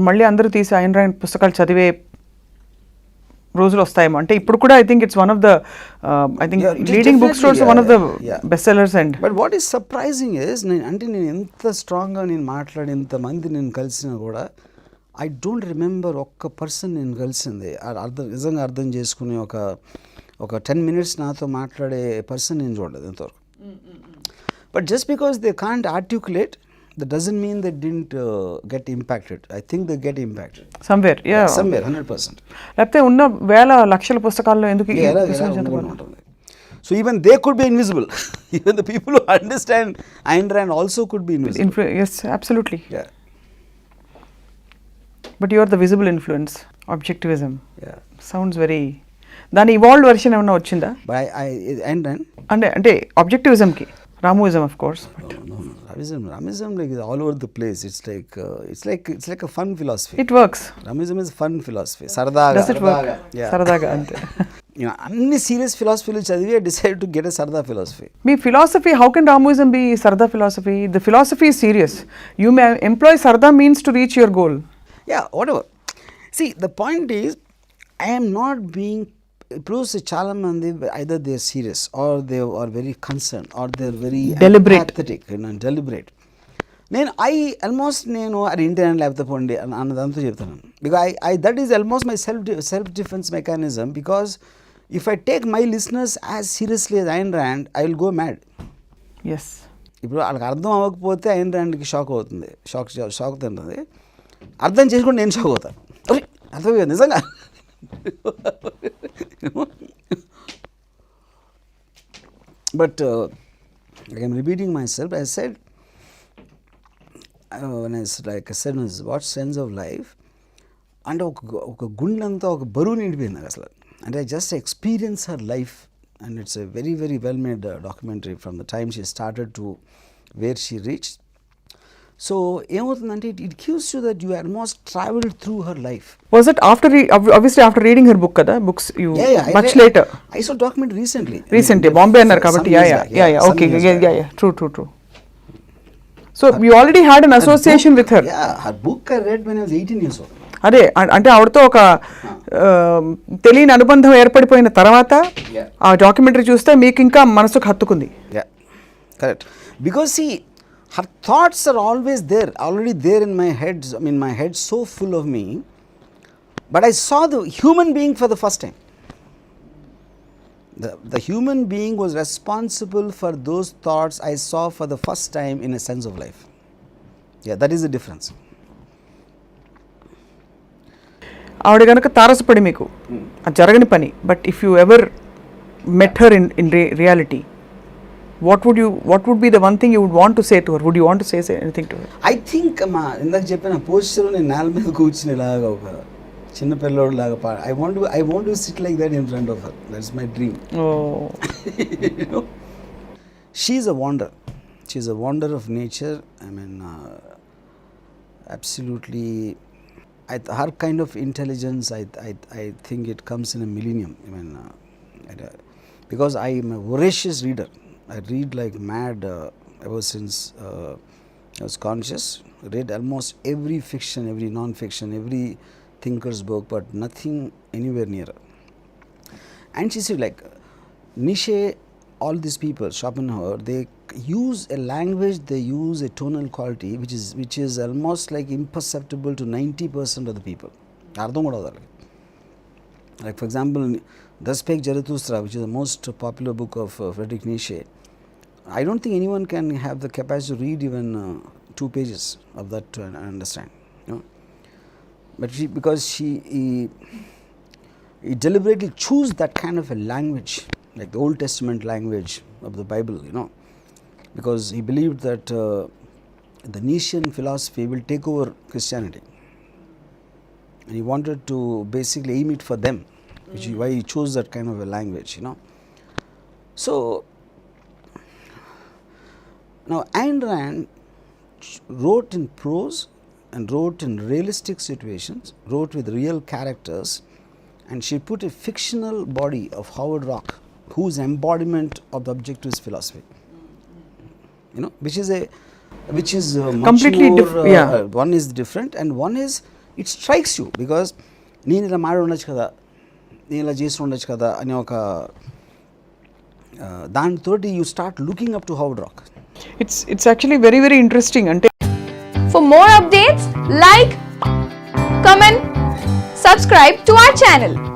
అప్పుడు మళ్ళీ అందరూ తీసి ఆయన రాయన్ పుస్తకాలు చదివే రోజులు వస్తాయేమో. అంటే ఇప్పుడు కూడా I think it's one of the I think leading book stores, one of the best sellers. And but what is surprising is, నేను ఎంత స్ట్రాంగ్గా నేను మాట్లాడి ఇంతమంది నేను కలిసినా కూడా ఐ డోంట్ రిమెంబర్ ఒక్క పర్సన్ నేను కలిసింది నిజంగా అర్థం చేసుకుని ఒక 10 minutes నాతో మాట్లాడే పర్సన్ నేను చూడలేదు ఇంతవరకు. But just because they can't articulate, that doesn't mean they didn't get impacted. I think they get impacted somewhere 100%. లేకపోతే ఉన్న వేల లక్షల పుస్తకాల్లో ఎందుకు ఉంటుంది. So even they could be invisible. Even the people who understand Ayn Rand also could be invisible. Yes, absolutely. Yeah. But you are the visible influence. Objectivism. Yeah. Sounds very. దాని evolved version ఏమైనా వచ్చిందా? Ayn Rand అంటే objectivism కి, Ramoism of course. No. Ramoism like is all over the place. It's like a fun philosophy. It works. Ramoism is fun philosophy. Sardaga. Does it work? Yeah. Sardaga ante. Anni serious philosophy lu chadivi I decided to get a Sarda philosophy. Me philosophy, how can Ramoism be Sarda philosophy? The philosophy is serious. You may employ Sarda means to reach your goal. Yeah, whatever. See, the point is, I am not being proves చాలా మంది either they are serious or they are very concerned or they are very deliberate, deliberate. నేను అది internal లేకపోతే పోండి అన్నదంతా చెప్తాను. Because that is almost my self defence mechanism. Because if I take my listeners as seriously as Ayn Rand, I will go mad. Yes. ఇప్పుడు వాళ్ళకి అర్థం అవ్వకపోతే Ayn Randకి shock అవుతుంది, షాక్ తింటుంది. అర్థం చేసుకుంటే నేను షాక్ అవుతాను. అర్థం నిజంగా. But I am repeating myself. I said when I said what sense of life, and ఒక గుండంతా ఒక బరువు నిండిపోయింది అసలు. And I just experience her life, and it's a very very well made documentary from the time she started to where she reached. So ఏమవుతుందంటే it gives you that you almost traveled through her life. Was it obviously after reading her book kada? Books you much later? I saw documentary recently. Bombay annar kabatti. Yeah. Okay. Yeah. True. So you already had an association with her. Yeah, her book I read when I was 18 years old. అదే అంటే ఆవిడతో ఒక తెలియని అనుబంధం ఏర్పడిపోయిన తర్వాత ఆ documentary చూస్తే మీకు ఇంకా మనసుకు హత్తుకుంది. Yeah, correct. Because see, her thoughts are always there, already there in my head. I mean, my head so full of me. But I saw the human being for the first time. The human being was responsible for those thoughts I saw for the first time in a sense of life. Yeah, that is the difference. ఆవిడ కనుక తారసపడి మీకు జరగని పని, but if you ever met her in reality, what would be the one thing you would want to say to her? Would you want to say anything to her? I think ఇందాక చెప్పిన poster నేను నేల మీద కూర్చుని ఇలాగా ఒక చిన్న పిల్లోడు లాగా I want to sit like that in front of her. That's my dream. Oh. You know? She's a wonder. She's a wonder of nature. I mean, absolutely. Her kind of intelligence, I think it comes in a millennium. I mean, because I am a voracious reader. I read like mad ever since I was conscious. I read almost every fiction, every non-fiction, every thinker's book, but nothing anywhere near her. And she said, like Nietzsche, all these people, Schopenhauer, they use a language, they use a tonal quality which is almost like imperceptible to 90% of the people. అర్థం కూడా అవుతారు. Like for example, Das Spek Zarathustra, which is the most popular book of Friedrich Nietzsche, I don't think anyone can have the capacity to read even 2 pages of that to understand. You know? But because he deliberately chose that kind of a language, like the Old Testament language of the Bible, you know, because he believed that the Nietzschean philosophy will take over Christianity, and he wanted to basically aim it for them, which is why he chose that kind of a language, you know. So now Ayn Rand wrote in prose and wrote in realistic situations, wrote with real characters, and she put a fictional body of Howard Rock, whose embodiment of the objectivist philosophy, you know, which is much completely more different. One is different, and one is it strikes you because నేను ఇలా మాడి ఉండొచ్చు కదా, నేను ఇలా చేసి ఉండొచ్చు కదా అనే ఒక దానితో you start looking up to హౌడ్ rock. It's actually very, very interesting. Ante For more updates, like, comment, subscribe to our channel.